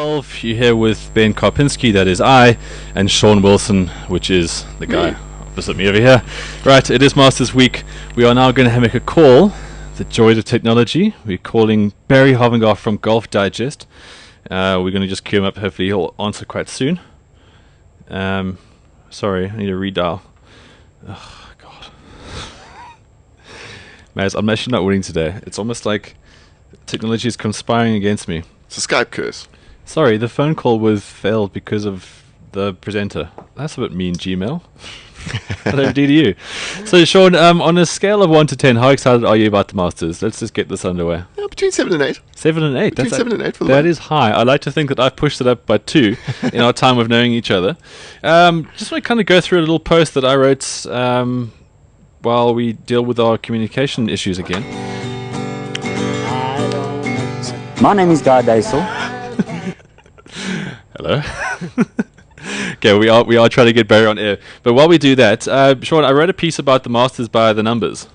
12. You're here with Ben Karpinski, that is I, and Sean Wilson, which is the guy opposite me over here. Right, it is Masters Week. We are now going to make a call. The joys of technology. We're calling Barry Hovengoff from Golf Digest. We're going to just queue him up. Hopefully he'll answer quite soon. Sorry, I need a redial. Oh, God. Maz, I'm actually not winning today. It's almost like technology is conspiring against me. It's a Skype curse. Sorry, the phone call was failed because of the presenter. That's a bit mean, Gmail. What did I do to you? So, Sean, on a scale of 1 to 10, how excited are you about the Masters? Let's just get this underway. Between 7 and 8. 7 and 8. Between 7 and 8 for the That moment. is high. I like to think that I've pushed it up by 2 in our time of knowing each other. Just want to kind of go through a little post that I wrote while we deal with our communication issues again. My name is Guy Daisel. Hello. Okay, we are trying to get Barry on air. But while we do that, Sean, I wrote a piece about the Masters by the numbers.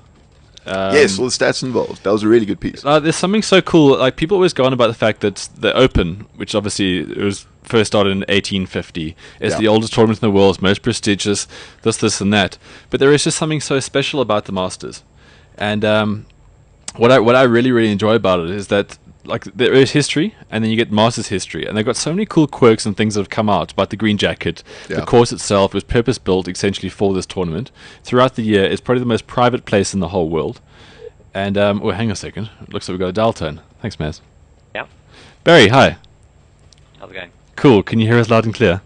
Yes, all the stats involved. That was a really good piece. There's something so cool. Like, people always go on about the fact that the Open, which obviously it was first started in 1850, is the oldest tournament in the world, most prestigious, this, and that. But there is just something so special about the Masters. And what I really, really enjoy about it is that, like, there is history, and then you get Masters history, and they've got so many cool quirks and things that have come out about the green jacket. The course itself was purpose-built essentially for this tournament. Throughout the year, it's probably the most private place in the whole world. And, oh, hang on a second. It looks like we've got a dial tone. Thanks, Maz. Yeah. Barry, hi. How's it going? Cool. Can you hear us loud and clear?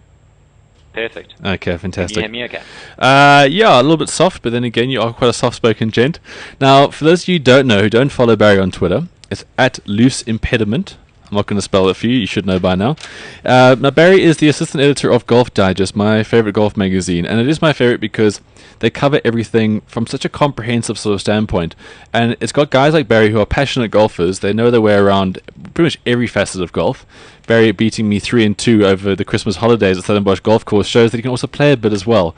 Perfect. Okay, fantastic. Can you hear me okay? Yeah, a little bit soft, but then again, you are quite a soft-spoken gent. Now, for those of you who don't know, who don't follow Barry on Twitter, it's at Loose Impediment. I'm not going to spell it for you. You should know by now. Now, Barry is the assistant editor of Golf Digest, my favorite golf magazine, and it is my favorite because they cover everything from such a comprehensive sort of standpoint. And it's got guys like Barry who are passionate golfers. They know their way around pretty much every facet of golf. Barry beating me 3-2 over the Christmas holidays at Stellenbosch Golf Course shows that he can also play a bit as well.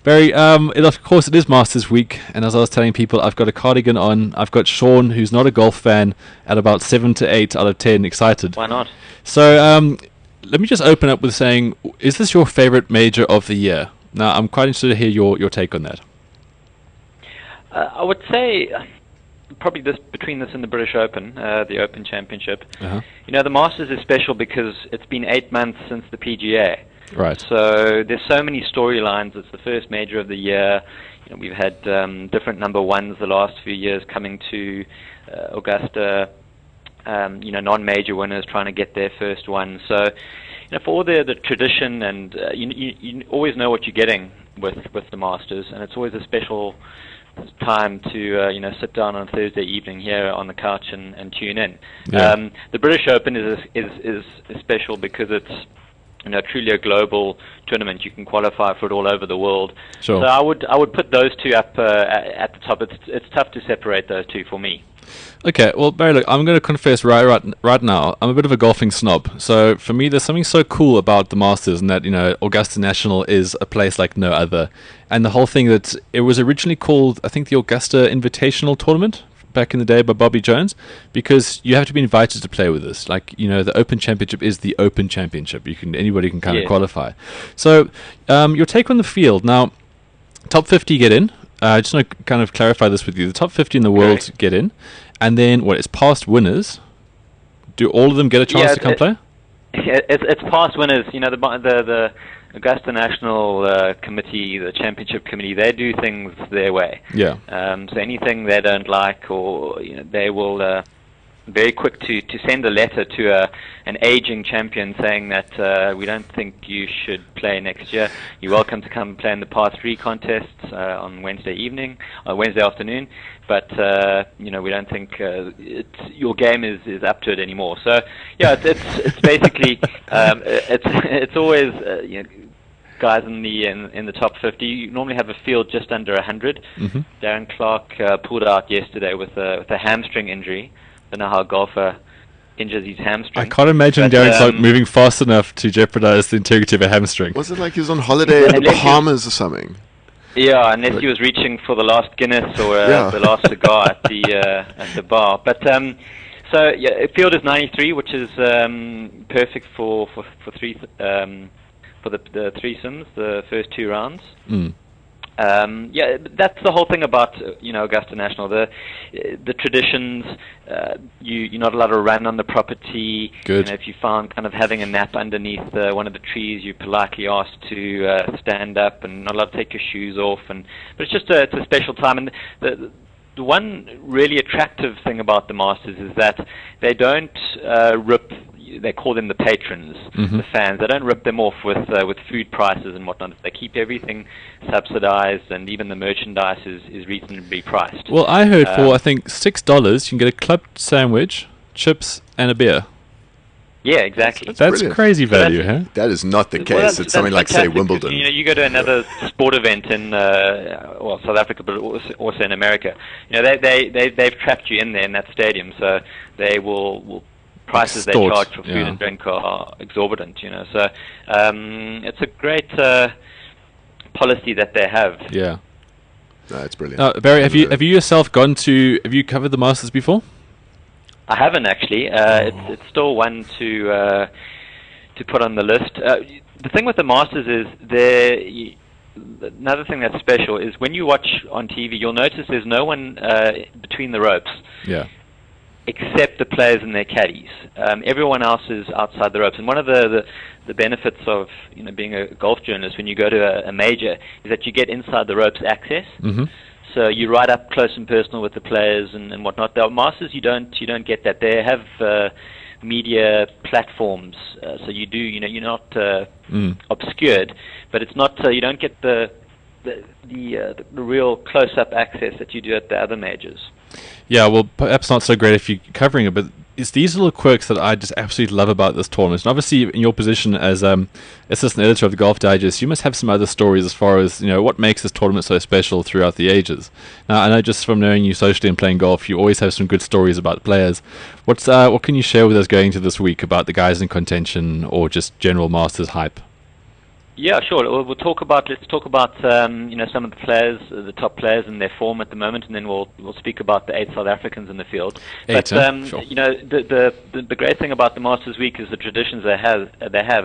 Barry, of course, it is Masters Week, and as I was telling people, I've got a cardigan on. I've got Sean, who's not a golf fan, at about 7 to 8 out of 10, excited. Why not? So let me just open up with saying, is this your favorite major of the year? Now, I'm quite interested to hear your take on that. I would say probably between this and the British Open, the Open Championship. You know, the Masters is special because it's been 8 months since the PGA. Right. So there's so many storylines. It's the first major of the year. You know, we've had different number ones the last few years coming to Augusta. You know, non-major winners trying to get their first one. So, you know, for all the tradition, and you always know what you're getting with the Masters, and it's always a special time to you know, sit down on a Thursday evening here on the couch and tune in. Yeah. The British Open is special because it's, you know, truly a global tournament. You can qualify for it all over the world. Sure. So I would put those two up at the top. It's tough to separate those two for me. Okay, well, Barry, look, I'm going to confess right now, I'm a bit of a golfing snob. So for me, there's something so cool about the Masters, and that, you know, Augusta National is a place like no other. And the whole thing that it was originally called, I think, the Augusta Invitational Tournament back in the day by Bobby Jones, because you have to be invited to play with this. Like, you know, the Open Championship is the Open Championship. Anybody can kind of qualify. So your take on the field now. Top 50 get in. I just want to kind of clarify this with you. The top 50 in the world get in, and then it's past winners. Do all of them get a chance to come play? It's past winners. You know, the Augusta National Committee, the Championship Committee, they do things their way. Yeah. So anything they don't like, or, you know, they will very quick to send a letter to an aging champion saying that we don't think you should play next year. You're welcome to come play in the Par 3 contests on Wednesday afternoon, but you know, we don't think your game is up to it anymore. So yeah, it's basically it's always you know, guys in the top 50. You normally have a field just under 100. Darren Clark pulled out yesterday with a hamstring injury. Don't know how a golfer injures his hamstring. I can't imagine Darren Clark moving fast enough to jeopardize the integrity of a hamstring. Was it like he was on holiday in the Bahamas or something? Yeah, unless he was reaching for the last Guinness or the last cigar at the bar. But So yeah, field is 93, which is perfect for three for the threesomes, the first 2 rounds. Yeah, that's the whole thing about Augusta National. The traditions. You're not allowed to run on the property. Good. If you found kind of having a nap underneath one of the trees, you're politely asked to stand up, and not allowed to take your shoes off. But it's just it's a special time. And the one really attractive thing about the Masters is that they don't rip. They call them the patrons, the fans. They don't rip them off with food prices and whatnot. They keep everything subsidized, and even the merchandise is reasonably priced. Well, I heard for I think $6 you can get a club sandwich, chips, and a beer. Yeah, exactly. That's crazy value, huh? That is not the case. It's something like, say, Wimbledon. You go to another sport event in South Africa, but also in America. They've trapped you in there in that stadium, so they will prices they charge for food and drink are exorbitant. So it's a great policy that they have. Yeah. No, it's brilliant. Barry, have you yourself have you covered the Masters before? I haven't actually. It's still one to put on the list. The thing with the Masters is another thing that's special is when you watch on TV, you'll notice there's no one between the ropes. Yeah. Except the players and their caddies. Everyone else is outside the ropes. And one of the benefits of being a golf journalist when you go to a major is that you get inside the ropes access. So you're right up close and personal with the players and whatnot. The Masters, you don't get that. They have media platforms, so you do. You're not obscured, but it's not. You don't get the real close-up access that you do at the other majors. Yeah, well, perhaps not so great if you're covering it, but it's these little quirks that I just absolutely love about this tournament. And obviously, in your position as assistant editor of the Golf Digest, you must have some other stories as far as what makes this tournament so special throughout the ages. Now, I know just from knowing you socially and playing golf, you always have some good stories about players. What can you share with us going into this week about the guys in contention or just general Masters hype? Yeah, sure. Let's talk about some of the players, the top players and their form at the moment, and then we'll speak about the 8 South Africans in the field. Sure. The great thing about the Masters Week is the traditions they have,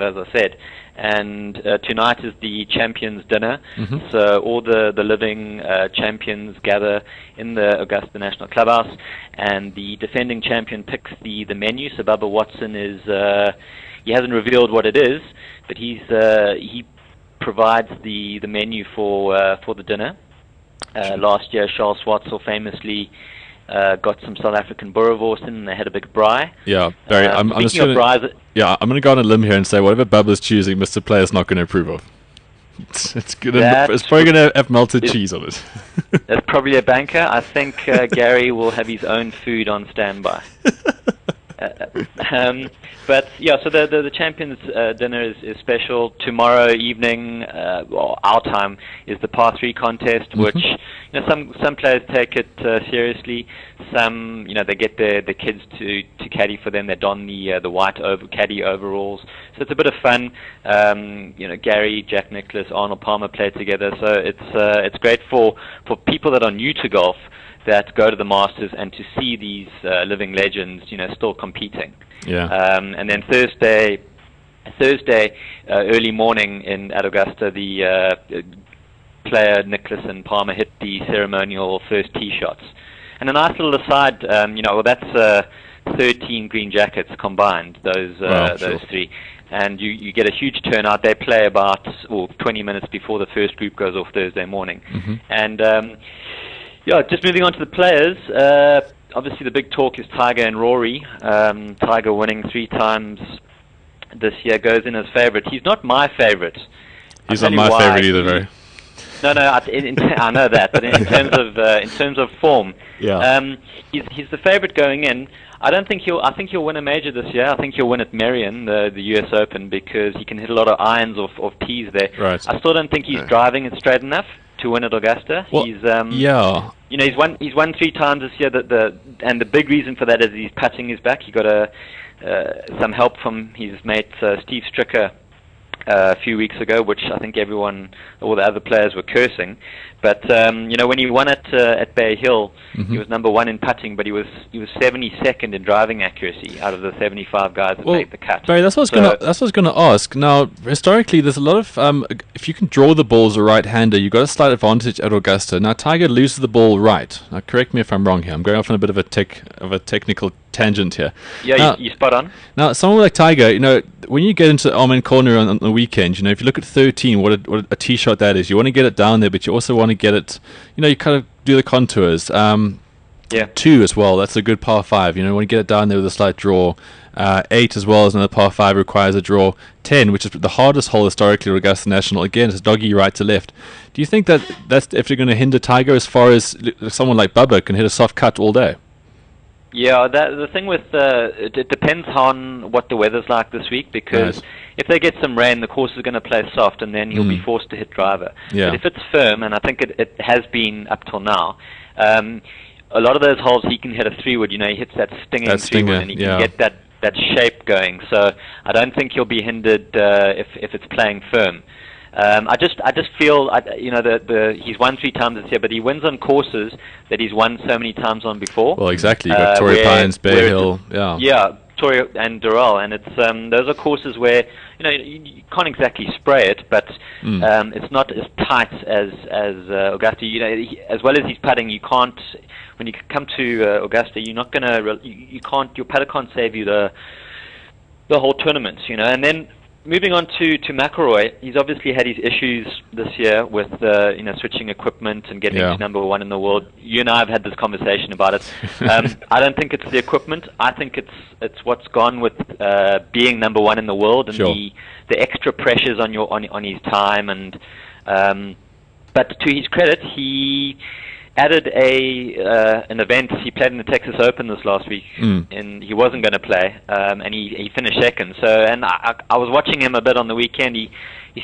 as I said. And tonight is the champions dinner, so all the living champions gather in the Augusta National Clubhouse, and the defending champion picks the menu. So Bubba Watson is he hasn't revealed what it is, but he provides the menu for the dinner. Last year, Charles Schwartzel famously got some South African boerewors in, and they had a big braai. Yeah, Barry, I'm going to go on a limb here and say whatever Bubba's choosing, Mr. Player's not going to approve of. It's probably going to have melted cheese on it. That's probably a banker. I think Gary will have his own food on standby. But yeah, so the champions dinner is special. Tomorrow evening, our time, is the par 3 contest, which some players take it seriously. Some they get the kids to caddy for them. They don the white caddy overalls, so it's a bit of fun. Gary, Jack Nicklaus, Arnold Palmer play together, so it's great for people that are new to golf, that go to the Masters and to see these living legends, still competing. Yeah. And then Thursday, early morning at Augusta, the player Nicklaus and Palmer hit the ceremonial first tee shots. And a nice little aside, that's 13 green jackets combined. Those three. And you get a huge turnout. They play about 20 minutes before the first group goes off Thursday morning. And just moving on to the players, obviously the big talk is Tiger and Rory. Tiger winning 3 times this year, goes in as favourite. He's not my favourite. He's not my favourite either, Barry. No, I know that, but in terms of form, he's the favourite going in. I think he'll win a major this year. I think he'll win at Merion, the US Open, because he can hit a lot of irons off tees there. Right. I still don't think he's driving it straight enough to win at Augusta. Well, he's won 3 times this year. And the big reason for that is his putting is back. He got some help from his mate Steve Stricker a few weeks ago, which I think all the other players were cursing. But when he won at Bay Hill, he was number 1 in putting, but he was 72nd in driving accuracy out of the 75 guys that made the cut. Barry, that's what I was going to ask. Now, historically, there's a lot of if you can draw the ball as a right-hander, you've got a slight advantage at Augusta. Now, Tiger loses the ball right. Now, correct me if I'm wrong here. I'm going off on a bit of a technical tangent here. Yeah, now, you're spot on. Now, someone like Tiger, when you get into Almond Corner on the weekend, if you look at 13, what a tee shot that is, you want to get it down there, but you also want to get it, you kind of do the contours. 2 as well, that's a good par 5. You want to get it down there with a slight draw. 8 as well as another par 5 requires a draw. 10, which is the hardest hole historically at Augusta National, again, it's doggy right to left. Do you think that's definitely going to hinder Tiger as far as someone like Bubba can hit a soft cut all day? Yeah, the thing with it depends on what the weather's like this week, because if they get some rain, the course is going to play soft, and then he'll be forced to hit driver. Yeah. But if it's firm, and I think it has been up till now, a lot of those holes he can hit a 3-wood. He hits that stinging 3-wood, and he can get that shape going. So I don't think he'll be hindered if it's playing firm. I just feel he's won 3 times this year, but he wins on courses that he's won so many times on before. Well, exactly. You've got Torrey Pines, Bay Hill, yeah, Torrey and Doral, and it's those are courses where you can't exactly spray it, but it's not as tight as Augusta. As well as he's putting, you can't. When you come to Augusta, you're not gonna. You can't. Your putter can't save you the whole tournament. And then. Moving on to McIlroy, he's obviously had his issues this year with switching equipment and getting to number 1 in the world. You and I have had this conversation about it. I don't think it's the equipment. I think it's what's gone with being number 1 in the world and the extra pressures on his time. And but to his credit, he added an event. He played in the Texas Open this last week, and he wasn't going to play, and he finished second. So, and I was watching him a bit on the weekend. He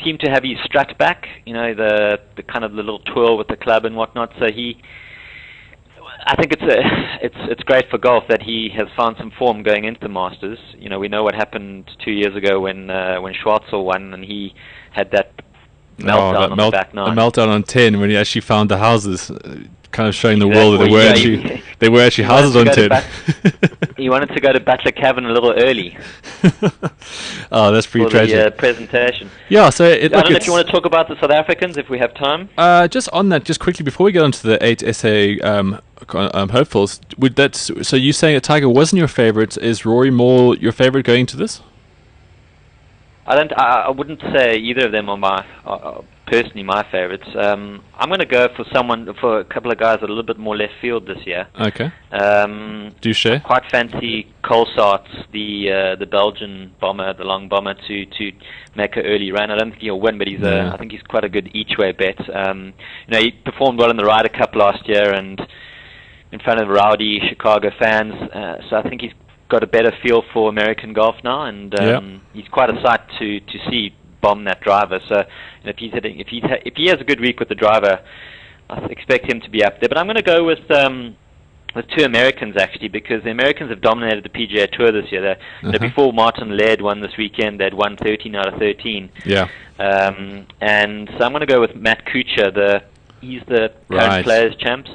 seemed to have his strut back, the kind of the little twirl with the club and whatnot. So I think it's great for golf that he has found some form going into the Masters. We know what happened 2 years ago when Schwartzel won, and he had that meltdown on the back nine. A meltdown on 10 when he actually found the houses, kind of showing the world that they were actually houses on 10. He wanted to go to Butler Cavern a little early. Oh, that's pretty tragic. For the presentation. Yeah, so I don't know if you want to talk about the South Africans, if we have time. Just on that, just quickly before we get on to the 8 SA hopefuls, so you saying that Tiger wasn't your favourite? Is Rory more your favourite going into this? I wouldn't say either of them are personally my favourites. I'm going to go for a couple of guys that are a little bit more left field this year. Okay. Duche. Quite fancy Colsaerts, the Belgian bomber, the long bomber, to make an early run. I don't think he'll win, but I think he's quite a good each way bet. He performed well in the Ryder Cup last year and in front of rowdy Chicago fans. So I think he's got a better feel for American golf now, and he's quite a sight to see bomb that driver. So if he has a good week with the driver, I expect him to be up there. But I'm going to go with 2 Americans actually, because the Americans have dominated the PGA Tour this year. Before Martin Laird won this weekend, they'd won 13 out of 13. Yeah. And so I'm going to go with Matt Kuchar. He's the current Players Champs.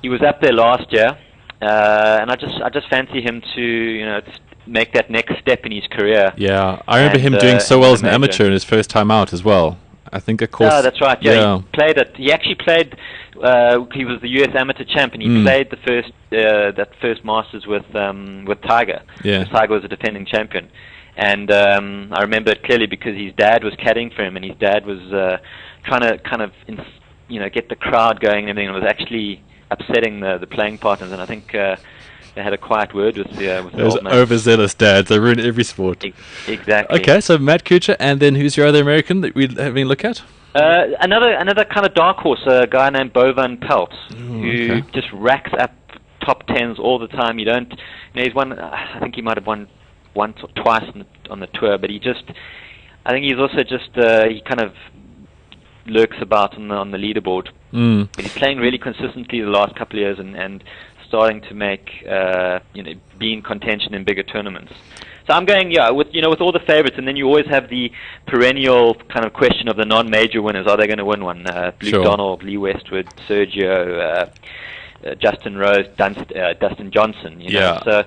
He was up there last year. And I just fancy him to make that next step in his career. Yeah, I remember him doing so well as an amateur in his first time out as well. I think of course. Oh, that's right. Yeah, he played it. He actually played. He was the US amateur champ, and he played that first Masters with Tiger. Yeah, Tiger was a defending champion, and I remember it clearly because his dad was caddying for him, and his dad was trying to kind of get the crowd going, and everything. It was actually upsetting the playing partners, and I think they had a quiet word with the those old man. Overzealous dads. They ruin every sport. Exactly. Okay, so Matt Kuchar, and then who's your other American that we're having a look at? Another kind of dark horse, a guy named Bovan Pelt, who just racks up top tens all the time. He's won. I think he might have won once or twice on the tour, but I think he's also just he kind of lurks about on the leaderboard. But he's playing really consistently the last couple of years and starting to make be in contention in bigger tournaments. So I'm going, with all the favourites, and then you always have the perennial kind of question of the non-major winners. Are they going to win one? Luke Donald, Lee Westwood, Sergio, Justin Rose, Dustin Johnson. You know? So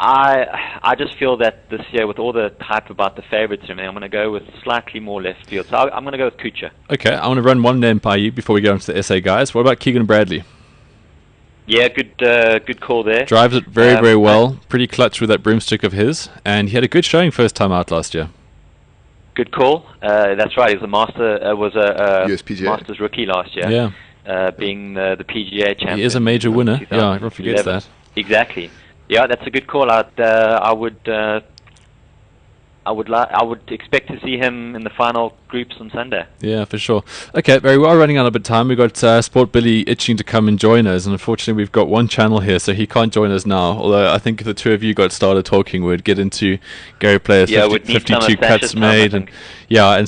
I just feel that this year, with all the hype about the favourites, I'm going to go with slightly more left field. So I'm going to go with Kuchar. Okay, I want to run one name by you before we go into the SA guys. What about Keegan Bradley? Yeah, good call there. Drives it very, very well. Pretty clutch with that broomstick of his, and he had a good showing first time out last year. Good call. That's right. He was a USPGA Masters rookie last year. Yeah. Being the PGA champion. He is a major winner. Yeah, everyone forgets that. Exactly. Yeah, that's a good call. I would expect to see him in the final groups on Sunday. Yeah, for sure. Okay, we are running out of time. We've got Sport Billy itching to come and join us, and unfortunately we've got one channel here, so he can't join us now. Although I think if the two of you got started talking, we'd get into Gary Player's 52 cuts made. And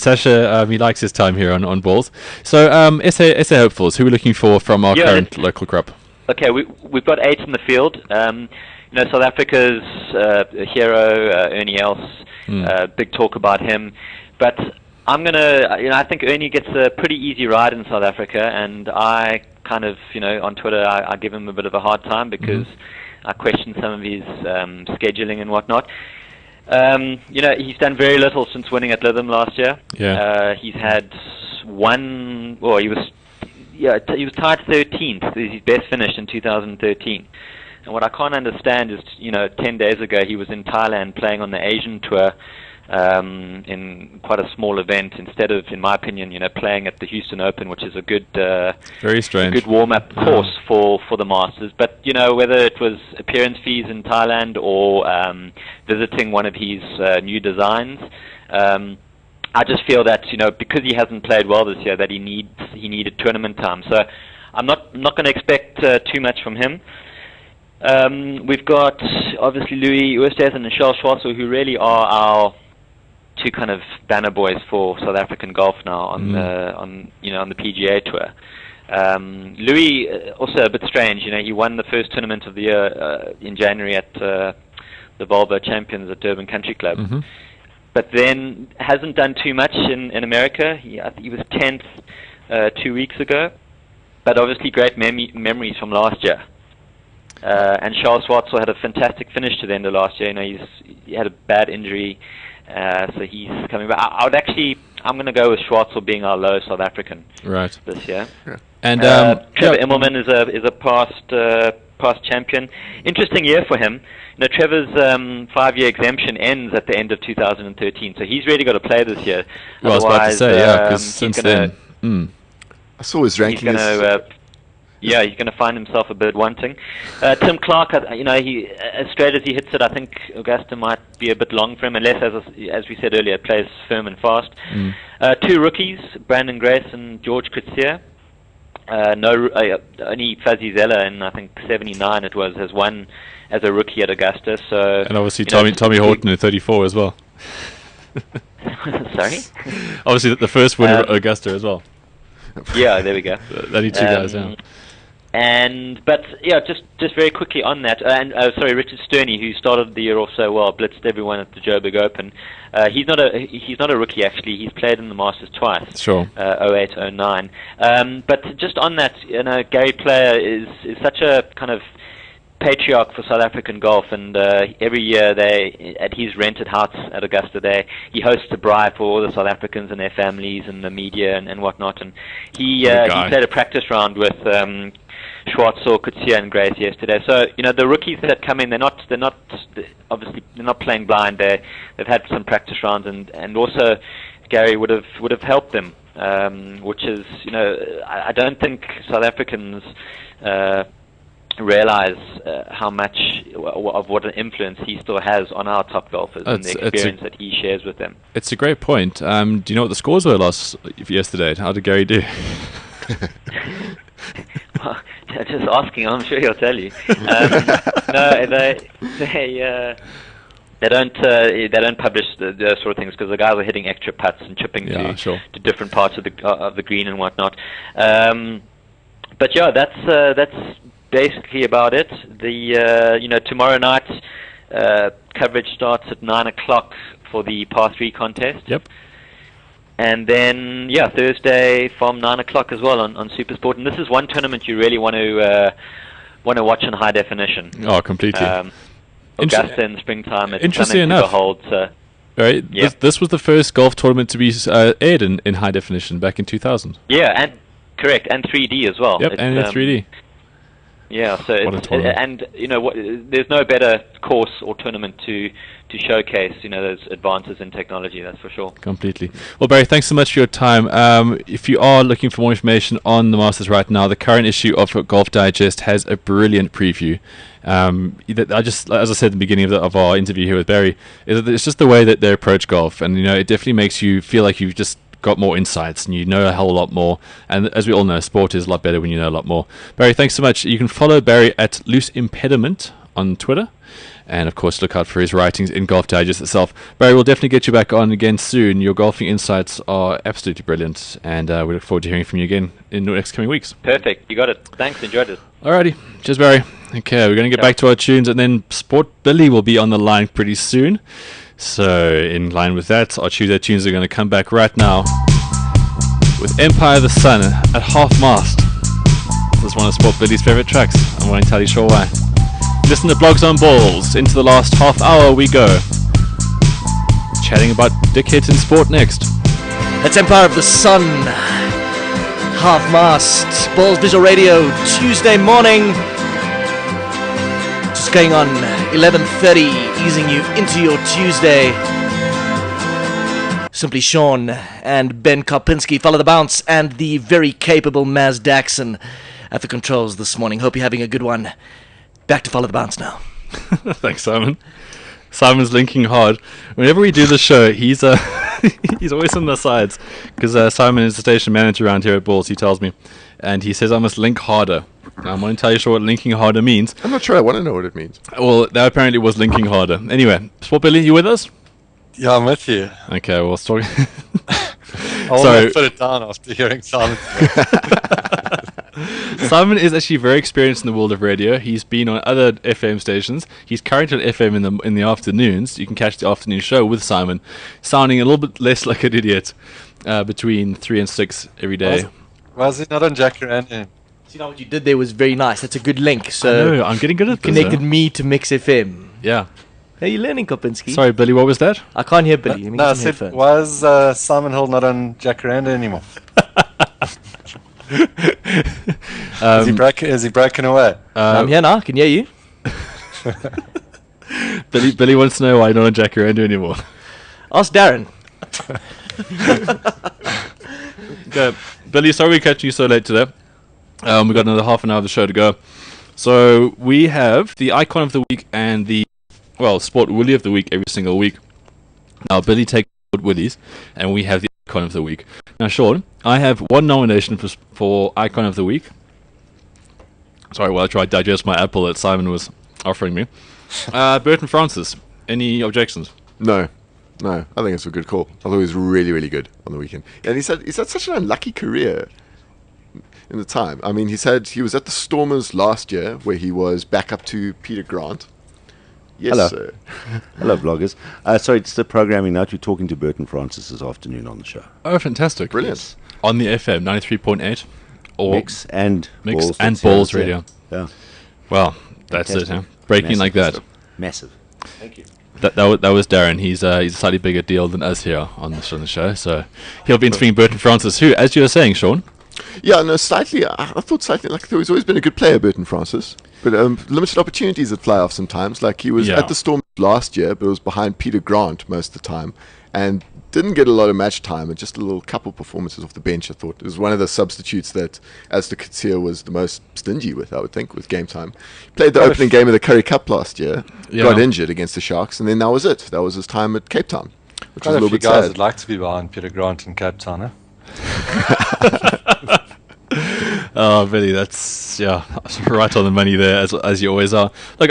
Sasha, he likes his time here on balls. So SA hopefuls, who are we looking for from our current local crop? Okay, we've got 8 in the field. South Africa's hero, Ernie Els. Big talk about him, but I think Ernie gets a pretty easy ride in South Africa, and I kind of, on Twitter, I give him a bit of a hard time because I question some of his scheduling and whatnot. He's done very little since winning at Lytham last year. Yeah. He's had one. Well, he was tied 13th. His best finish in 2013. And what I can't understand is, 10 days ago he was in Thailand playing on the Asian Tour in quite a small event instead of, in my opinion, playing at the Houston Open, which is a good, very strange, good warm-up course for the Masters. But whether it was appearance fees in Thailand or visiting one of his new designs, I just feel that because he hasn't played well this year, that he needed tournament time. So I'm not going to expect too much from him. We've got obviously Louis Oosthuizen and Charles Schwartzel, who really are our two kind of banner boys for South African golf now on the PGA Tour. Louis also a bit strange. He won the first tournament of the year in January at the Volvo Champions at Durban Country Club, but then hasn't done too much in America. I think he was 10th 2 weeks ago, but obviously great memories from last year. And Charles Schwartzel had a fantastic finish to the end of last year. He had a bad injury, so he's coming back. I'm going to go with Schwartzel being our low South African this year. Yeah. And Trevor Immelman is a past champion. Interesting year for him. Trevor's 5-year exemption ends at the end of 2013, so he's really got to play this year. Well, I was about to say, because since then, I saw his ranking. He's going to find himself a bit wanting. Tim Clark, he as straight as he hits it, I think Augusta might be a bit long for him, unless, as we said earlier, plays firm and fast. 2 rookies, Brandon Grace and George Kritzier. Only Fuzzy Zeller in, I think, 79 it was, has won as a rookie at Augusta. So, and obviously Tommy Horton in 34 as well. Sorry? Obviously the first winner at Augusta as well. Yeah, there we go. Only 2 guys, yeah. But just very quickly on that, Richard Sterney, who started the year off so well, blitzed everyone at the Joburg Open. He's not a rookie actually. He's played in the Masters twice. Sure. 08, 09. But just on that, Gary Player is such a kind of patriarch for South African golf, and every year at his rented house at Augusta, he hosts a braai for all the South Africans and their families and the media and whatnot. And he played a practice round with Schwartzel, Kutsia, and Grace yesterday. So the rookies that come in, they're not playing blind. They've had some practice rounds, and also Gary would have helped them, which is I don't think South Africans realize how much of what an influence he still has on our top golfers and the experience that he shares with them. It's a great point. Do you know what the scores were yesterday? How did Gary do? Well, just asking, I'm sure he'll tell you. No, they don't publish those sort of things because the guys are hitting extra putts and chipping to different parts of the green and whatnot. But yeah, that's basically about it. Tomorrow night Coverage starts at 9 o'clock for the par 3 contest. Yep. And then, Thursday from 9 o'clock as well on Supersport. And this is one tournament you really want to watch in high definition. Oh, completely. Augusta in the springtime. It's Interesting something to enough. behold. So. Right. Yep. This was the first golf tournament to be aired in high definition back in 2000. Yeah, and correct, and 3D as well. Yep, and in 3D. Yeah, so there's no better course or tournament to showcase those advances in technology. That's for sure. Completely. Well, Barry, thanks so much for your time. If you are looking for more information on the Masters right now, the current issue of Golf Digest has a brilliant preview. As I said at the beginning of our interview here with Barry, it's just the way that they approach golf, and it definitely makes you feel like you've just got more insights and you know a hell of a lot more. And as we all know, sport is a lot better when you know a lot more. Barry, thanks so much. You can follow Barry at Loose Impediment on Twitter, and of course look out for his writings in Golf Digest itself. Barry, we'll definitely get you back on again soon. Your golfing insights are absolutely brilliant, and we look forward to hearing from you again in the next coming weeks. Perfect, you got it. Thanks, enjoyed it. Alrighty, cheers Barry. Okay, we're going to get back to our tunes, and then Sport Billy will be on the line pretty soon. So in line with that, our Tuesday tunes are going to come back right now with Empire of the Sun at half mast. This is one of Sport Billy's favourite tracks. I'm not entirely sure why. Listen to BLOGZ on Balls. Into the last half hour we go. Chatting about dickheads in sport next. That's Empire of the Sun. Half mast. Balls Visual Radio. Tuesday morning. Just going on 11:30. Easing you into your Tuesday. Simply Sean and Ben Karpinski. Follow the bounce. And the very capable Maz Daxon at the controls this morning. Hope you're having a good one. Back to Follow the Bounce now. Thanks, Simon. Simon's linking hard. Whenever we do the show, he's he's always on the sides, because Simon is the station manager around here at Balls, he tells me, and he says I must link harder. Now, I'm not entirely sure what linking harder means. I'm not sure. I want to know what it means. Well, that apparently was linking harder. Anyway, Sport Billy, you with us? Yeah, I'm with you. Okay, well, sorry. I want to put it down after hearing Simon. Simon is actually very experienced in the world of radio. He's been on other FM stations. He's currently on FM in the afternoons. You can catch the afternoon show with Simon, sounding a little bit less like an idiot between 3 and 6 every day. Why is it not on Jacaranda? See, now what you did there was very nice. That's a good link. So I know, I'm getting good at this. Connected me to Mix FM. Yeah. Hey, you learning, Kopinski? Sorry, Billy, what was that? I can't hear Billy. Let me No, I get some said, headphones. why is Simon Hill not on Jacaranda anymore? Is he broken away? I'm here now. I can hear you. Billy wants to know why you're not on Jacaranda anymore. Ask Darren. Okay, Billy, sorry we're catching you so late today. We've got another half an hour of the show to go. So we have the Icon of the Week and the, Sport Willie of the Week every single week. Now, Billy takes Sport Willies, and we have the Icon of the Week. Now, Sean, I have one nomination for Icon of the Week. Sorry, while I try to digest my apple that Simon was offering me. Burton Francis, any objections? No. I think it's a good call. I thought he was really, really good on the weekend. And he's had such an unlucky career in the time. I mean, he was at the Stormers last year, where he was back up to Peter Grant. Yes, Hello. sir. Hello, bloggers. Sorry, it's the programming note. We're talking to Burton Francis this afternoon on the show. Oh, fantastic. Brilliant. On the FM, 93.8. Or Mix and Balls Radio. Yeah. Well, that's it, huh? Breaking Massive like that. stuff. Massive. Thank you. That was Darren. He's a slightly bigger deal than us here on the show. So he'll be interviewing Burton Francis, who, as you were saying, Sean. Yeah, no, slightly. I thought slightly like he's always been a good player, Burton Francis. But limited opportunities at fly-off sometimes. Like he was at the Storm last year, but was behind Peter Grant most of the time, and didn't get a lot of match time. And just a little couple performances off the bench. I thought it was one of the substitutes that, as the Katsir was the most stingy with, I would think, with game time. Played the opening game of the Currie Cup last year. Got injured against the Sharks, and then that was it. That was his time at Cape Town, which was a little bit guys sad. would like to be behind Peter Grant in Cape Town, huh? Oh, Billy, that's right on the money there, as you always are. Look,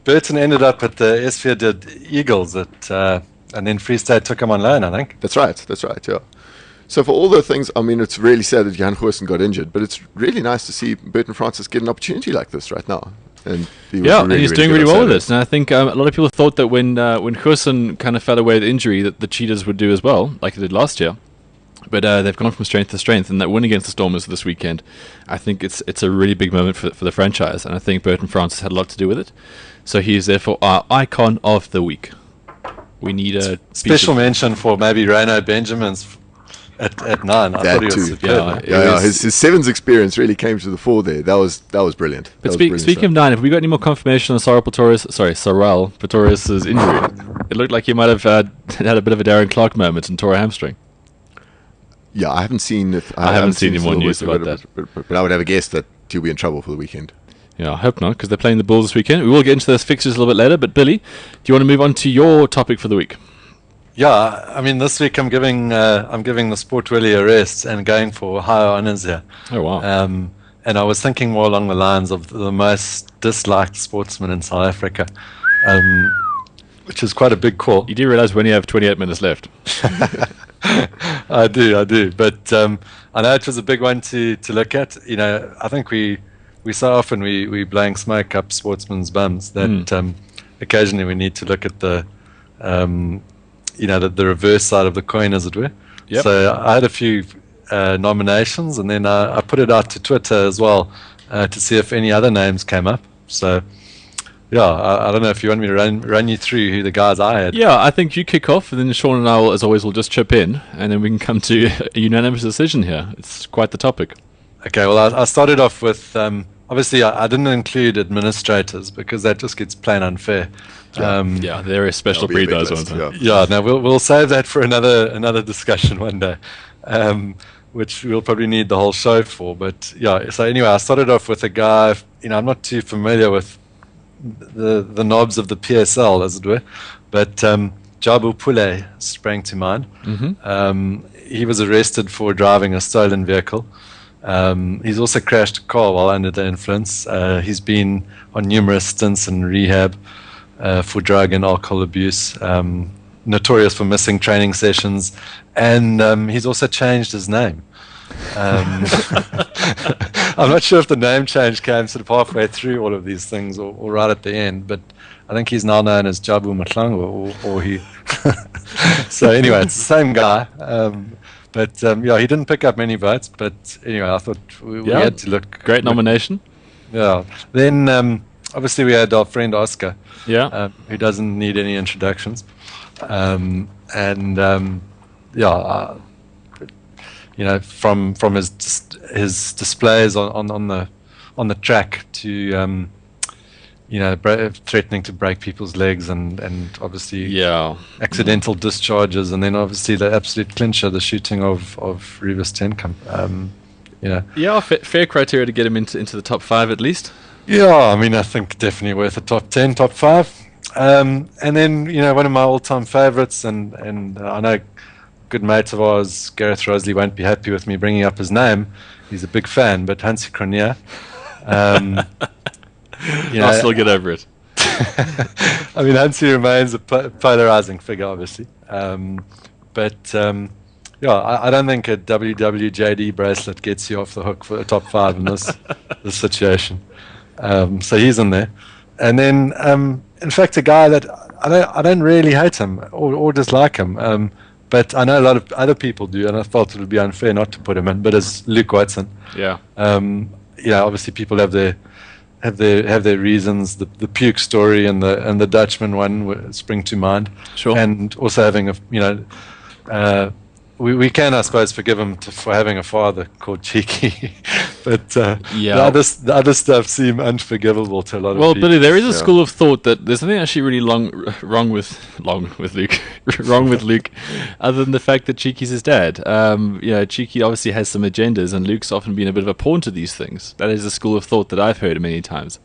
Burton ended up at the SV Eagles and then Free State took him on loan, I think. That's right, yeah. So for all the things, I mean, it's really sad that Jan Goosen got injured, but it's really nice to see Burton Francis get an opportunity like this right now. and he Yeah, was really, he's really doing good really on well with Saturday. this. And I think a lot of people thought that when Goosen kind of fell away with injury, that the Cheetahs would do as well, like they did last year. But they've gone from strength to strength, and that win against the Stormers this weekend, I think it's a really big moment for the franchise, and I think Burton Francis had a lot to do with it. So he is therefore our icon of the week. We need a special mention for maybe Reno Benjamin's at 9. I That thought he was too. superb. His sevens experience really came to the fore there. That was brilliant. But That was brilliant speaking of stuff. 9, have we got any more confirmation on Sorrel Pretorius' injury? It looked like he might have had a bit of a Darren Clark moment and tore a hamstring. Yeah, I haven't seen it. I haven't seen any more Silverwood, news about that. But I would have a guess that he'll be in trouble for the weekend. Yeah, I hope not, because they're playing the Bulls this weekend. We will get into those fixtures a little bit later, but Billy, do you want to move on to your topic for the week? Yeah, I mean, this week I'm giving the Sport Willie a rest and going for higher honours here. Oh, wow. And I was thinking more along the lines of the most disliked sportsman in South Africa, which is quite a big call. You do realize we only have 28 minutes left. I do. But I know it was a big one to look at. You know, I think we so often we blowing smoke up sportsmen's bums that occasionally we need to look at the the reverse side of the coin, as it were. Yep. So I had a few nominations, and then I put it out to Twitter as well to see if any other names came up. So yeah, I don't know if you want me to run you through who the guys I had. Yeah, I think you kick off, and then Sean and I will, as always, will just chip in, and then we can come to a unanimous decision here. It's quite the topic. Okay, well, I started off with, obviously, I didn't include administrators because that just gets plain unfair. Yeah, they're a special That'll be a breed, big those list, ones. yeah. Yeah, no, we'll save that for another discussion one day, which we'll probably need the whole show for. But yeah, so anyway, I started off with a guy, I'm not too familiar with the knobs of the PSL, as it were, but Jabu Pule sprang to mind. Mm-hmm. He was arrested for driving a stolen vehicle. He's also crashed a car while under the influence. He's been on numerous stints in rehab for drug and alcohol abuse, notorious for missing training sessions, and he's also changed his name. I'm not sure if the name change came sort of halfway through all of these things or right at the end, but I think he's now known as Jabu Mahlangu, or he. So anyway, it's the same guy. But yeah, he didn't pick up many votes. But anyway, I thought we had to look. Great nomination. Yeah. Then obviously we had our friend Oscar. Yeah. Who doesn't need any introductions. From his displays on the track to threatening to break people's legs and obviously accidental discharges, and then obviously the absolute clincher, the shooting of Revis Tenkamp. Fair criteria to get him into the top 5 at least. Yeah, I mean, I think definitely worth a top 10, top 5. And then, one of my all-time favorites, and I know good mate of ours, Gareth Rosley, won't be happy with me bringing up his name. He's a big fan, but Hansi Cronje. I'll still get over it. I mean, Hansi remains a polarizing figure, obviously. I don't think a WWJD bracelet gets you off the hook for a top 5 in this situation. So he's in there. And then, in fact, a guy that I don't really hate him or dislike him, but I know a lot of other people do, and I felt it would be unfair not to put him in. But it's Luke Watson. Yeah. Obviously people have their reasons. The puke story and the Dutchman one spring to mind. Sure. And also having we can, I suppose, forgive him for having a father called Cheeky, but the other stuff seem unforgivable to a lot of people. Well, Billy, there is a school of thought that there's something actually really wrong with Luke, wrong with Luke, other than the fact that Cheeky's his dad. Cheeky obviously has some agendas, and Luke's often been a bit of a pawn to these things. That is a school of thought that I've heard many times.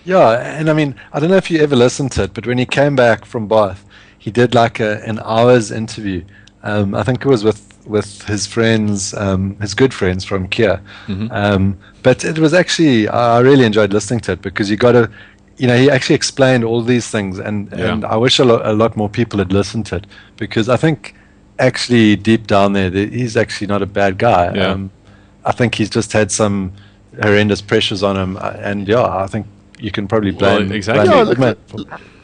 Yeah, and I mean, I don't know if you ever listened to it, but when he came back from Bath, he did like an hour's interview. I think it was with his friends, his good friends from Kia. Mm-hmm. But it was actually, I really enjoyed listening to it because he actually explained all these things, and I wish a lot more people had listened to it, because I think actually deep down there, he's actually not a bad guy. Yeah. I think he's just had some horrendous pressures on him, and I think you can probably blame exactly. blame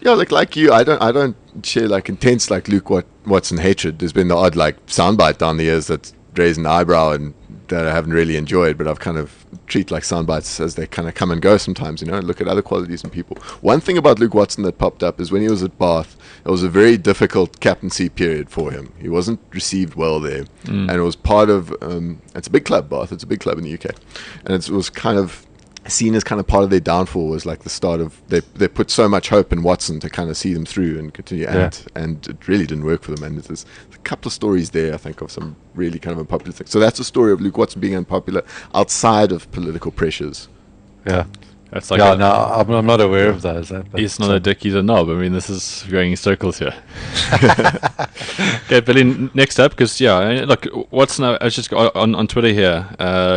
Yeah, like you, I don't share like intense like Luke Watson hatred. There's been the odd like soundbite down the years that's raised an eyebrow and that I haven't really enjoyed, but I've kind of treat like soundbites as they kind of come and go sometimes, and look at other qualities in people. One thing about Luke Watson that popped up is when he was at Bath, it was a very difficult captaincy period for him. He wasn't received well there, and it was part of, it's a big club, Bath, it's a big club in the UK, and it was kind of seen as kind of part of their downfall. Was like the start of they put so much hope in Watson to kind of see them through and continue, and it really didn't work for them. And there's a couple of stories there, I think, of some really kind of unpopular things. So that's a story of Luke Watson being unpopular outside of political pressures. Yeah. That's like no, I'm not aware of those. He's not a dick, he's a knob. I mean, this is going in circles here. Okay, Billy, next up, because, look, Watson, I was just on Twitter here,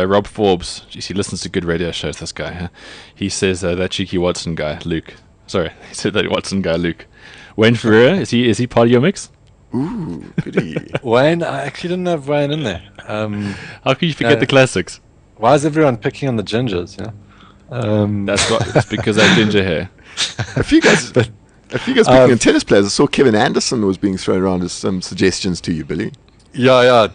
Rob Forbes, geez, he listens to good radio shows, this guy, huh? He says that cheeky Watson guy, Luke. Sorry, he said that Watson guy, Luke. Wayne Ferreira, is he part of your mix? Ooh, goody. Wayne, I actually didn't have Wayne in there. How can you forget the classics? Why is everyone picking on the gingers, That's because I have ginger hair. A few guys speaking of tennis players, I saw Kevin Anderson was being thrown around as some suggestions to you, Billy. Yeah.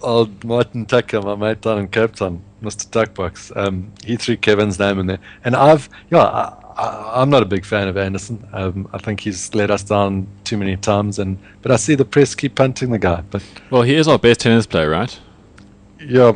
Old Martin Tucker, my mate down in Cape Town, Mr. Tuckbox. He threw Kevin's name in there, and I'm not a big fan of Anderson. I think he's let us down too many times, but I see the press keep punting the guy. But well, he is our best tennis player, right? Yeah,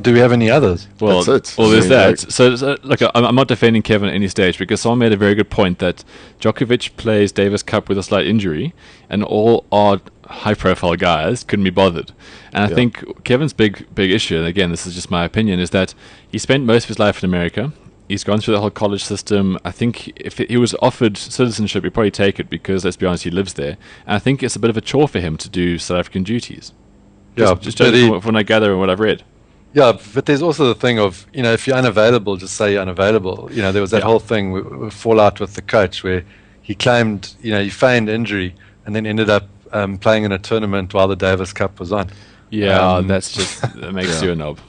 do we have any others? Well, that's it. Well, there's that. So look, I'm not defending Kevin at any stage because someone made a very good point that Djokovic plays Davis Cup with a slight injury, and all our high-profile guys couldn't be bothered. And I think Kevin's big issue, and again, this is just my opinion, is that he spent most of his life in America. He's gone through the whole college system. I think if he was offered citizenship, he'd probably take it because, let's be honest, he lives there. And I think it's a bit of a chore for him to do South African duties. Just from what I gather and what I've read. Yeah, but there's also the thing of, if you're unavailable, just say you're unavailable. There was that whole thing, fallout with the coach where he claimed, he feigned injury and then ended up playing in a tournament while the Davis Cup was on. Yeah, that makes you a knob.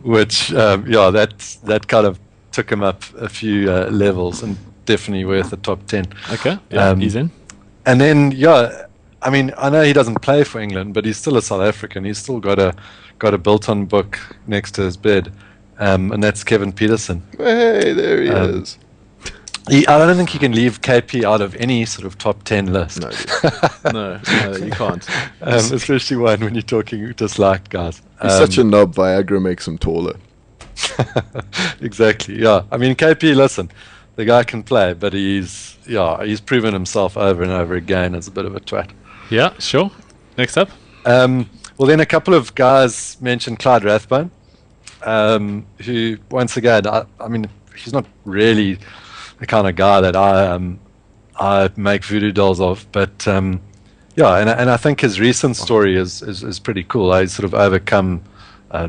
Which, that kind of took him up a few levels and definitely worth the top 10. Okay, he's in. And then, I mean, I know he doesn't play for England, but he's still a South African. He's still got a Bilton book next to his bed, and that's Kevin Peterson. Hey, there he is. I don't think you can leave KP out of any sort of top 10 list. No, you can't. Especially when you're talking just like guys. He's such a knob. Viagra makes him taller. Exactly. Yeah. I mean, KP. Listen, the guy can play, but he's proven himself over and over again as a bit of a twat. Yeah, sure. Next up. Well, then a couple of guys mentioned Clyde Rathbone, who, once again, I mean, he's not really the kind of guy that I make voodoo dolls of, but and I think his recent story is pretty cool. He's sort of overcome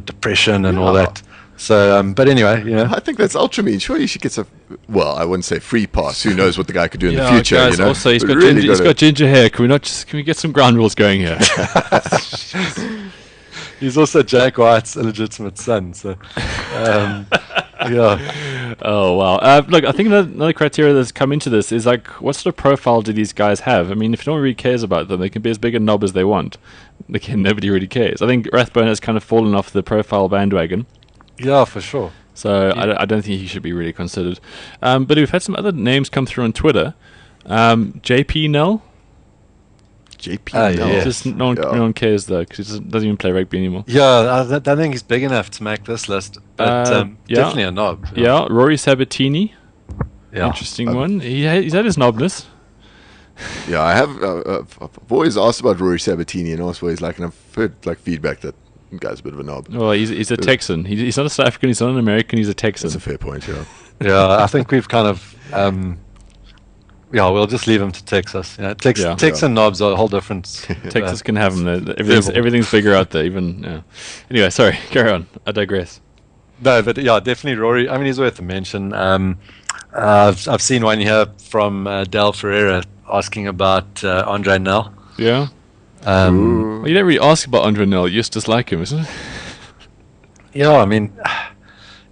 depression and all that. So, but anyway, I think that's ultra mean. Sure, you should get I wouldn't say free pass. Who knows what the guy could do in the future? Guys, also, he's got ginger hair. Can we get some ground rules going here? He's also Jack White's illegitimate son. So, Oh wow. Look, I think another criteria that's come into this is like, what sort of profile do these guys have? I mean, if no one really cares about them, they can be as big a knob as they want. Again, nobody really cares. I think Rathbone has kind of fallen off the profile bandwagon. Yeah, for sure. So I don't think he should be really considered. But we've had some other names come through on Twitter. JP Nell. JP Nell. Yeah. Just no one cares though, because he doesn't even play rugby anymore. Yeah, I don't think he's big enough to make this list. But definitely a knob. Yeah, Rory Sabatini. Yeah. Interesting one. He's had his knobness. Yeah, I have. I've always asked about Rory Sabatini, and also he's like, and I've heard like feedback that the guy's a bit of a knob. Well, he's a Texan. He's not a South African. He's not an American. He's a Texan. That's a fair point. Yeah. Yeah, I think we've kind of. We'll just leave him to Texas. Texan knobs are a whole different. Texas can have them. Everything's bigger out there. Even. Anyway, sorry. Carry on. I digress. No, but definitely Rory. I mean, he's worth a mention. I've seen one here from Del Ferreira asking about Andre Nel. Yeah. Well, you don't really ask about Andre Nel. You just dislike him, isn't it? Yeah, I mean,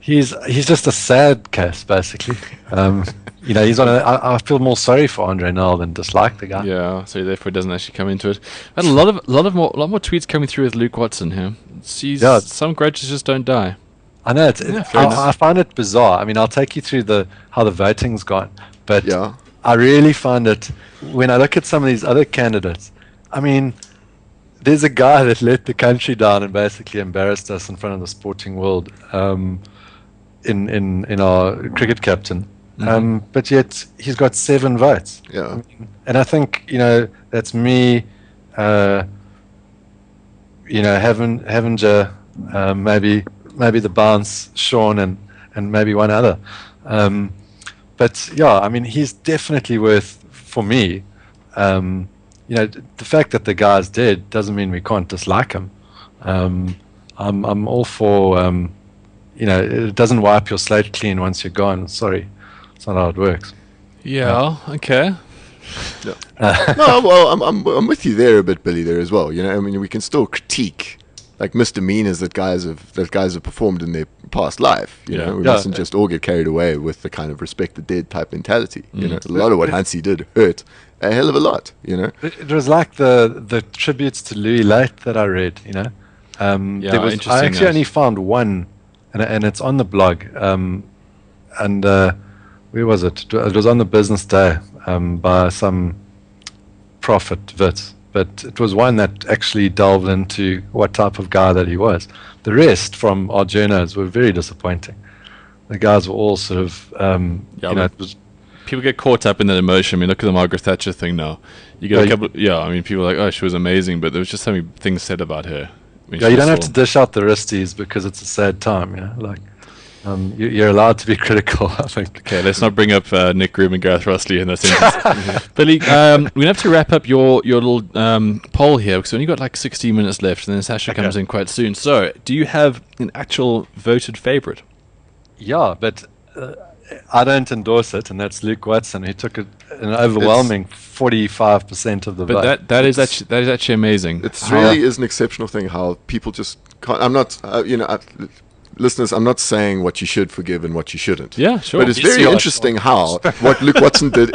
he's just a sad case, basically. He's on. I feel more sorry for Andre now than dislike the guy. Yeah, so therefore it doesn't actually come into it. I had a lot more tweets coming through with Luke Watson here. Some grudges just don't die. I know. I find it bizarre. I mean, I'll take you through how the voting's gone, but I really find it when I look at some of these other candidates. I mean, there's a guy that let the country down and basically embarrassed us in front of the sporting world. In our cricket captain. But yet he's got 7 votes. Yeah. And I think, that's me, Havinger, maybe the Bounce, Sean, and maybe one other. But yeah, I mean, he's definitely worth, for me, the fact that the guy's dead doesn't mean we can't dislike him. I'm all for, it doesn't wipe your slate clean once you're gone. Sorry. It's not how it works. Yeah, okay. No, well, I'm with you there a bit, Billy, there as well. I mean, we can still critique like misdemeanors that guys have performed in their past life. We mustn't just all get carried away with the kind of respect the dead type mentality. A lot of what Hansie did hurt a hell of a lot. It was like the tributes to Louis Late that I read. I actually only found one, and it's on the blog. Where was it? It was on the Business Day by some prophet Wits, but it was one that actually delved into what type of guy that he was. The rest from our journals were very disappointing. The guys were all sort of, it was. People get caught up in that emotion. I mean, look at the Margaret Thatcher thing now. You get a couple. I mean, people are like, oh, she was amazing, but there was just so many things said about her. I mean, you don't have to dish out the wristies because it's a sad time. You're allowed to be critical, I think. Okay, let's not bring up Nick Groom and Gareth Rossley in that sentence. Billy, we're going to have to wrap up your little poll here because we've only got like 16 minutes left and then Sasha comes in quite soon. So, do you have an actual voted favourite? Yeah, but I don't endorse it, and that's Luke Watson. He took an overwhelming 45% of the vote. But that is actually amazing. It really is an exceptional thing how people just can't. I'm not, listeners, I'm not saying what you should forgive and what you shouldn't. Yeah, sure. But it's very interesting how what Luke Watson did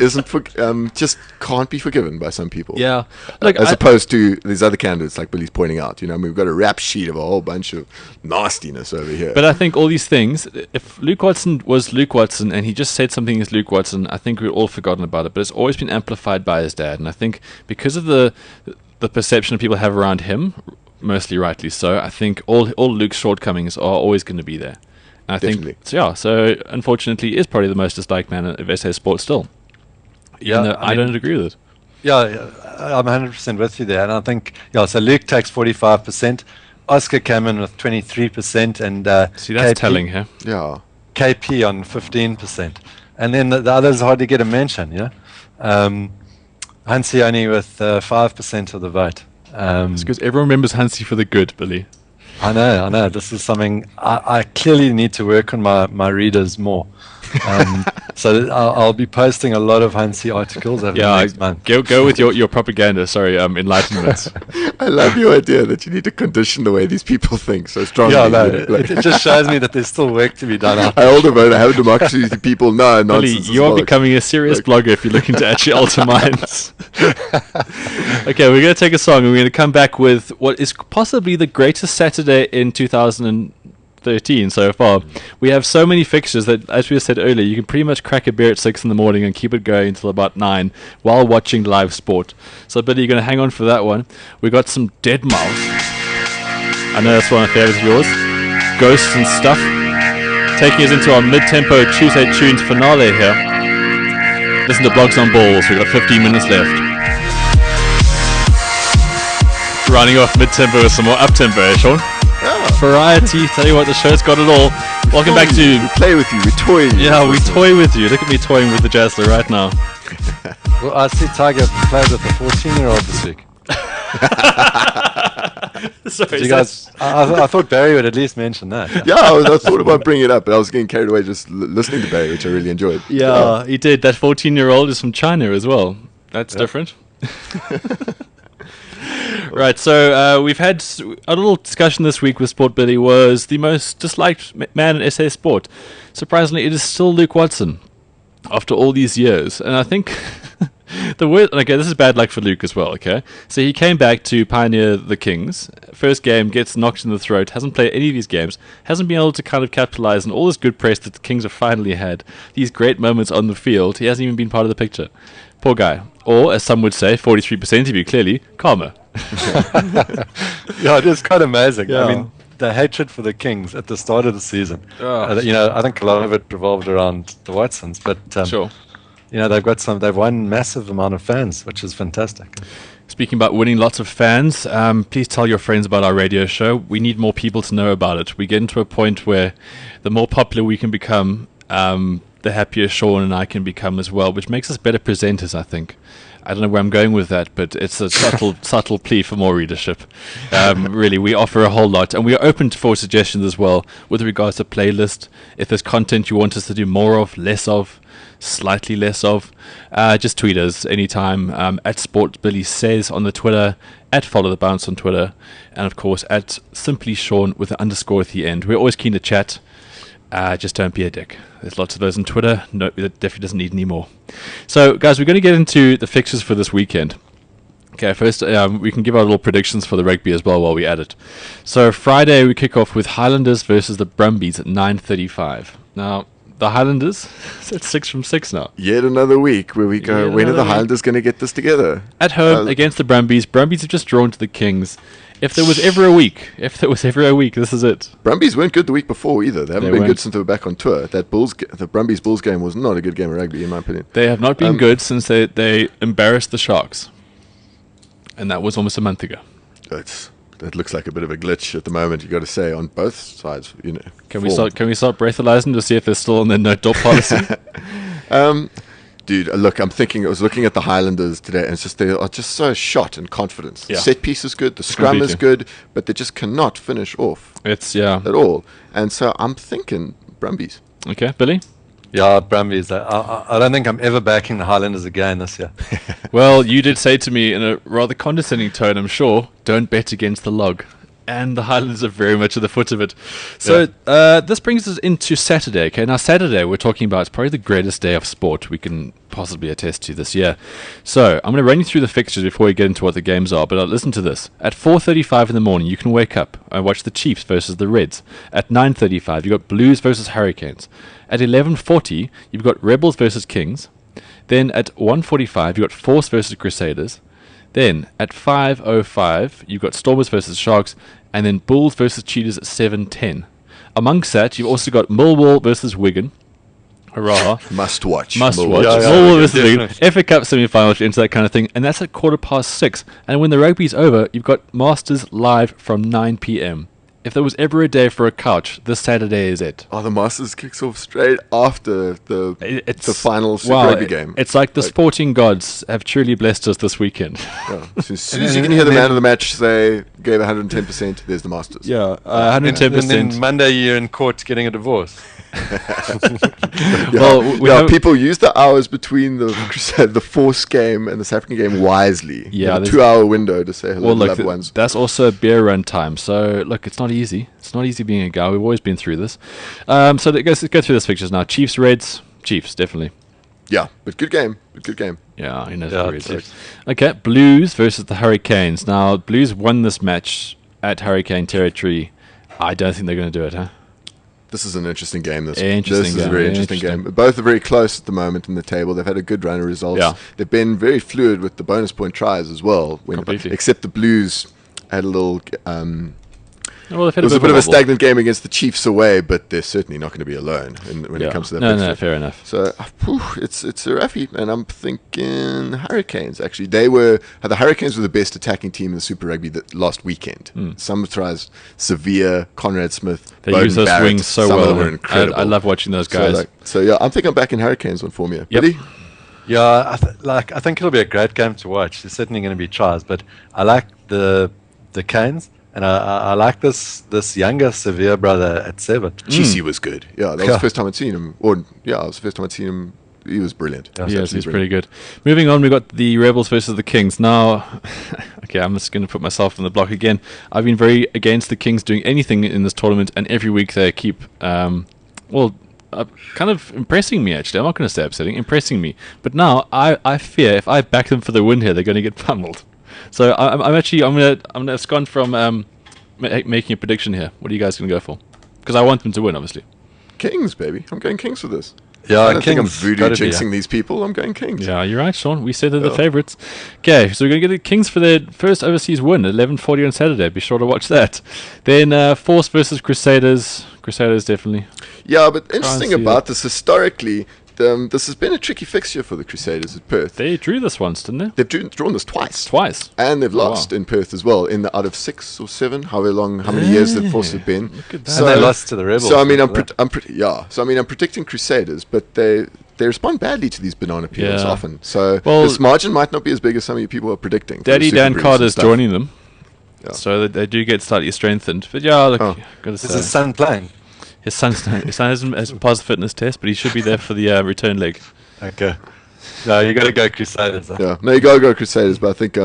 just can't be forgiven by some people. Yeah. As opposed to these other candidates like Billy's pointing out. We've got a rap sheet of a whole bunch of nastiness over here. But I think all these things, if Luke Watson was Luke Watson and he just said something as Luke Watson, I think we've all forgotten about it. But it's always been amplified by his dad. And I think because of the perception people have around him, mostly rightly so, I think all Luke's shortcomings are always going to be there. And I think so unfortunately he is probably the most disliked man of SA sports still. I don't agree with it. Yeah, I'm 100% with you there. And I think, so Luke takes 45%, Oscar came in with 23%, and see, that's telling here. Yeah. KP on 15%. And then the others hardly get a mention, Hansie only with 5% of the vote. It's because everyone remembers Hansie for the good, Billy. I know. This is something I clearly need to work on my readers more. So I'll be posting a lot of Hansie articles over the next month. Go with your propaganda. Sorry, enlightenment. I love your idea that you need to condition the way these people think so strongly. Yeah, no, it just shows me that there's still work to be done. I hold a vote. I have a democracy. People, no, nonsense. Billy, you are becoming a serious blogger if you're looking to actually alter minds. Okay, we're going to take a song and we're going to come back with what is possibly the greatest Saturday in 2013 so far. We have so many fixtures that, as we said earlier, you can pretty much crack a beer at 6 in the morning and keep it going until about 9 while watching live sport. So, Billy, you're going to hang on for that one. We got some Dead Mouse. I know that's one of the favorites of yours. Ghosts and Stuff. Taking us into our mid-tempo Tuesday Tunes finale here. Listen to BLOGZ on Balls. We've got 15 minutes left. Running off mid-tempo with some more up-tempo, Sean? Yeah. Variety, tell you what, the show's got it all. Welcome back to... We play with you, we toy with you. Yeah, we toy with you. Look at me toying with the Jazzler right now. Well, I see Tiger played with a 14-year-old this week. Sorry, you guys, I thought Barry would at least mention that. Yeah, I thought about bringing it up, but I was getting carried away just listening to Barry, which I really enjoyed. Yeah, he did. That 14-year-old is from China as well. That's different. Right, so we've had a little discussion this week with Sport Billy was the most disliked man in SA sport. Surprisingly, it is still Luke Watson after all these years. And I think the word, okay, this is bad luck for Luke as well, okay? So he came back to pioneer the Kings. First game, gets knocked in the throat, hasn't played any of these games, hasn't been able to kind of capitalize on all this good press that the Kings have finally had. These great moments on the field, he hasn't even been part of the picture. Poor guy. Or, as some would say, 43% of you, clearly, karma. Yeah, it is quite amazing. Yeah. I mean, the hatred for the Kings at the start of the season. I think a lot of it revolved around the Watsons, but Sure. they've won massive amount of fans, which is fantastic. Speaking about winning lots of fans, please tell your friends about our radio show. We need more people to know about it. We get into a point where the more popular we can become, the happier Sean and I can become as well, which makes us better presenters, I think. I don't know where I'm going with that, but it's a subtle plea for more readership. Really, we offer a whole lot, and we are open for suggestions as well with regards to playlist. If there's content you want us to do more of, less of, slightly less of, just tweet us anytime at SportBillySays on the Twitter, at Follow the Bounce on Twitter, and of course at Simply Sean with an underscore at the end. We're always keen to chat. Just don't be a dick. There's lots of those on Twitter. No, it definitely doesn't need any more. So, guys, we're going to get into the fixtures for this weekend. Okay, first, we can give our little predictions for the rugby as well while we add it. So, Friday, we kick off with Highlanders versus the Brumbies at 9:35. Now, the Highlanders, it's 6 from 6 now. Yet another week where we go, when are the Highlanders going to get this together? At home against the Brumbies. Brumbies have just drawn to the Kings. If there was ever a week, this is it. Brumbies weren't good the week before either. They haven't been weren't. good since they were back on tour. The Brumbies-Bulls game was not a good game of rugby, in my opinion. They have not been good since they embarrassed the Sharks. And that was almost a month ago. That looks like a bit of a glitch at the moment, you got to say, on both sides. Can we start breathalyzing to see if they're still on their no-door policy? Dude, look, I was looking at the Highlanders today, and they are just so shot in confidence. Yeah. Set piece is good, the scrum is good, but they just cannot finish off at all. And so I'm thinking Brumbies. Okay, Billy? Yeah, Brumbies. I don't think I'm ever backing the Highlanders again this year. Well, you did say to me in a rather condescending tone, I'm sure, don't bet against the log. And the Highlanders are very much at the foot of it. So this brings us into Saturday. Okay, now Saturday we're talking about probably the greatest day of sport we can possibly attest to this year. So I'm going to run you through the fixtures before we get into what the games are. But listen to this: at 4:35 in the morning, you can wake up and watch the Chiefs versus the Reds. At 9:35, you've got Blues versus Hurricanes. At 11:40, you've got Rebels versus Kings. Then at 1:45, you've got Force versus Crusaders. Then at 5:05, you've got Stormers versus Sharks, and then Bulls versus Cheetahs at 7:10. Amongst that, you've also got Millwall versus Wigan. Hurrah. Must watch. Millwall versus Wigan. FA Cup semi-final, if you're into that kind of thing. And that's at 6:15. And when the rugby's over, you've got Masters live from 9 p.m. If there was ever a day for a couch, this Saturday is it. Oh, the Masters kicks off straight after the final Super Rugby game. It's like the sporting gods have truly blessed us this weekend. Yeah. So as soon as you can hear the man of the match say, gave 110%, there's the Masters. Yeah, 110%. And then Monday you're in court getting a divorce. People use the hours between the Force game and the South African game wisely. Yeah, a 2-hour window to say hello to loved ones. That's also a beer run time. So look, it's not easy. It's not easy being a guy. We've always been through this. So let's go through these pictures now. Chiefs, Reds, Chiefs, definitely. Yeah, but good game. Yeah, he knows the Reds. Okay, Blues versus the Hurricanes. Now, Blues won this match at Hurricane territory. I don't think they're going to do it, huh? This is an interesting game. This is a very interesting game. Both are very close at the moment in the table. They've had a good run of results. Yeah. They've been very fluid with the bonus point tries as well. Completely. Except the Blues had a little... Well, it was a bit of a stagnant game against the Chiefs away, but they're certainly not going to be alone when it comes to that. No, fair enough. So it's a roughie, and I'm thinking Hurricanes. Actually, the Hurricanes were the best attacking team in the Super Rugby last weekend. Some tries severe, Conrad Smith. They Bowden use those Barrett, wings so some well. of them were incredible. I love watching those guys. So I'm thinking I'm back in Hurricanes on form here. Yep. Billy? Yeah, I think it'll be a great game to watch. There's certainly going to be tries, but I like the Canes. And I like this younger Severe brother at 7. Chisi was good. Yeah, that was the first time I'd seen him. It was the first time I'd seen him. He was brilliant. Yes, he's pretty good. Moving on, we've got the Rebels versus the Kings. Now, Okay, I'm just going to put myself in the block again. I've been very against the Kings doing anything in this tournament, and every week they keep, kind of impressing me, actually. I'm not going to say upsetting, impressing me. But now, I fear if I back them for the win here, they're going to get pummeled. So I'm going to abscond from making a prediction here. What are you guys going to go for? Because I want them to win, obviously. Kings, baby. I'm going Kings for this. Yeah, I don't think I'm Kings, voodoo gotta be, jinxing these people. I'm going Kings. Yeah, you're right, Sean. We said they're the favourites. Okay, so we're going to get the Kings for their first overseas win at 11:40 on Saturday. Be sure to watch that. Then Force versus Crusaders. Crusaders, definitely. Yeah, but interesting about this, historically, this has been a tricky fixture for the Crusaders at Perth. They drew this once, didn't they? They've drawn this twice. Twice. And they've lost in Perth as well, out of 6 or 7, how many years the Force have been. Look at that. So, and they lost to the Rebels. So, I mean, I'm predicting Crusaders, but they respond badly to these banana peels often. So, this margin might not be as big as some of you people are predicting. Daddy Dan Carter's joining them. Yeah. So they do get slightly strengthened. But yeah, look, is his son playing? His son hasn't passed the fitness test, but he should be there for the return leg. Okay. No, you got to go Crusaders. Yeah, no, you got to go Crusaders, but I think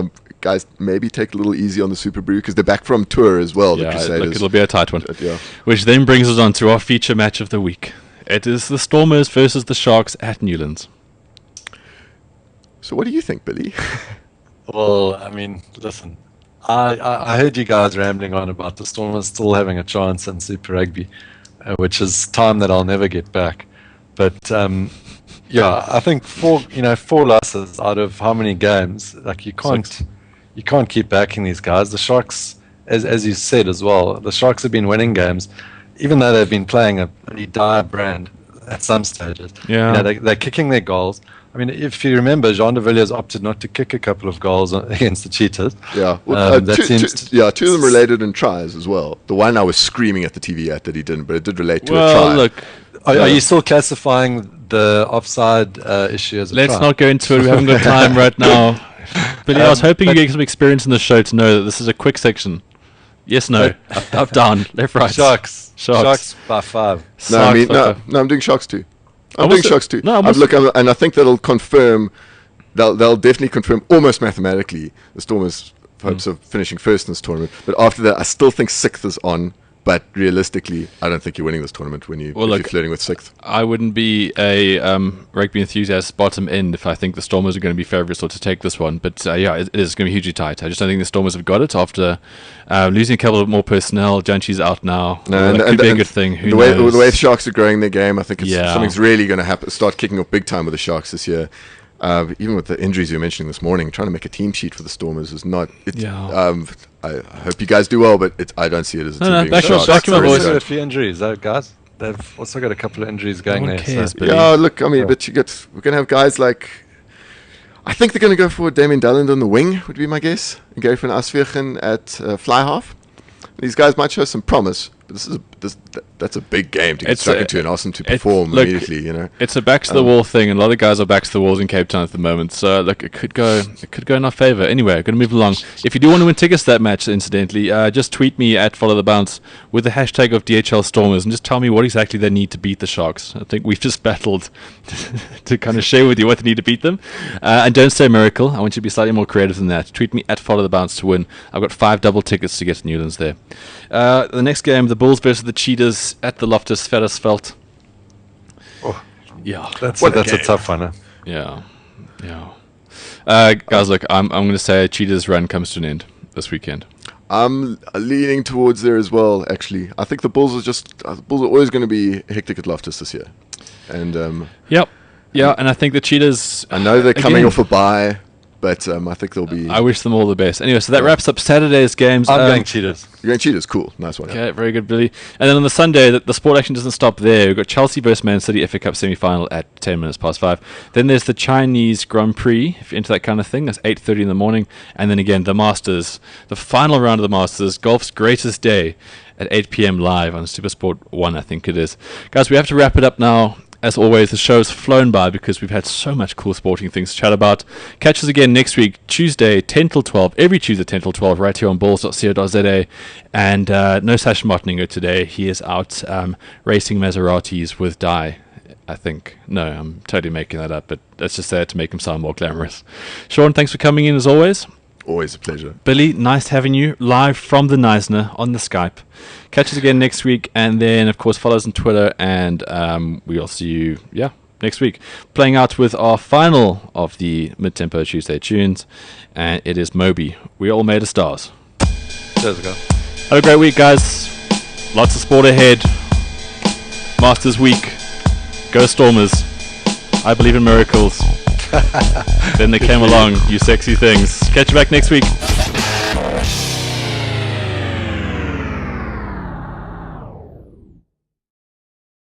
guys maybe take a little easy on the Super Brew because they're back from tour as well. The Crusaders. Look, it'll be a tight one. Yeah. Which then brings us on to our feature match of the week. It is the Stormers versus the Sharks at Newlands. So what do you think, Billy? Well, I mean, listen, I heard you guys rambling on about the Stormers still having a chance in Super Rugby, which is time that I'll never get back. But yeah, I think four losses out of how many games? Like you can't keep backing these guys. The Sharks, as you said as well, the Sharks have been winning games, even though they've been playing a pretty dire brand at some stages. Yeah, they're kicking their goals. I mean, if you remember, Jean de Villiers opted not to kick a couple of goals against the Cheetahs. Yeah, well, two of them related in tries as well. The one I was screaming at the TV at that he didn't, but it did relate to a try. Look, are you still classifying the offside issue as a try? Let's not go into it. We haven't got time right now. But I was hoping you get some experience in the show to know that this is a quick section. Yes, no, up, down, left, right. Sharks by 5. I'm doing Sharks too. I'm doing Sharks too. No, and I think that'll confirm. They'll definitely confirm almost mathematically the Stormers' hopes of finishing first in this tournament. But after that, I still think 6th is on. But realistically, I don't think you're winning this tournament if you're flirting with 6th. I wouldn't be a rugby enthusiast bottom end if I think the Stormers are going to be favourites or to take this one. But yeah, it is going to be hugely tight. I just don't think the Stormers have got it after losing a couple of more personnel. Janchi's out now. No, that could be a good thing. Who the knows? way the Sharks are growing their game, I think something's really going to start kicking off big time with the Sharks this year. Even with the injuries you were mentioning this morning, trying to make a team sheet for the Stormers is not. I hope you guys do well, but I don't see it as a team being Sharks. They've always got a few injuries, guys. They've also got a couple of injuries going there. Cares, yeah, look, I mean, but we're going to have guys like. I think they're going to go for Damien Dulland on the wing, would be my guess, and Gary van Aswegen at fly half. These guys might show some promise. That's a big game to get stuck into and ask them to perform immediately. It's a back to the wall thing, and a lot of guys are back to the walls in Cape Town at the moment. So look, it could go in our favour. Anyway, going to move along. If you do want to win tickets to that match, incidentally, just tweet me at @followthebounce with the hashtag of DHL Stormers, and just tell me what exactly they need to beat the Sharks. I think we've just battled to kind of share with you what they need to beat them. And don't say miracle. I want you to be slightly more creative than that. Tweet me at @followthebounce to win. I've got 5 double tickets to get to Newlands there. The next game, the Bulls versus the Cheetahs at the Loftus Versfeld. Oh, yeah, that's a tough one. Huh? Yeah. Guys, look, I'm going to say Cheetahs' run comes to an end this weekend. I'm leaning towards there as well. Actually, I think the Bulls are always going to be hectic at Loftus this year, and yep, and I think the Cheetahs. I know they're coming off a bye. But I think they'll be. I wish them all the best. Anyway, so that wraps up Saturday's games. I'm going Cheetahs. You're going Cheetahs, cool, nice one. Okay, very good, Billy. And then on the Sunday, the sport action doesn't stop there. We've got Chelsea versus Man City FA Cup semi-final at 5:10. Then there's the Chinese Grand Prix, if you're into that kind of thing. That's 8:30 in the morning. And then again, the Masters, the final round of the Masters, golf's greatest day at 8 p.m. live on SuperSport 1, I think it is. Guys, we have to wrap it up now. As always, the show's flown by because we've had so much cool sporting things to chat about. Catch us again next week, Tuesday, 10 till 12, every Tuesday, 10 till 12, right here on balls.co.za. And no Sash Martiningo today. He is out racing Maseratis with Dai, I think. No, I'm totally making that up, but let's just say it to make him sound more glamorous. Sean, thanks for coming in as always. Always a pleasure. Billy, nice having you live from the Neisner on the Skype. Catch us again next week, and then, of course, follow us on Twitter, and we'll see you, next week. Playing out with our final of the Mid-Tempo Tuesday tunes, and it is Moby. We all made of stars. Cheers, guys. Have a great week, guys. Lots of sport ahead. Masters Week. Go Stormers. I believe in miracles. Then they came along, you sexy things. Catch you back next week.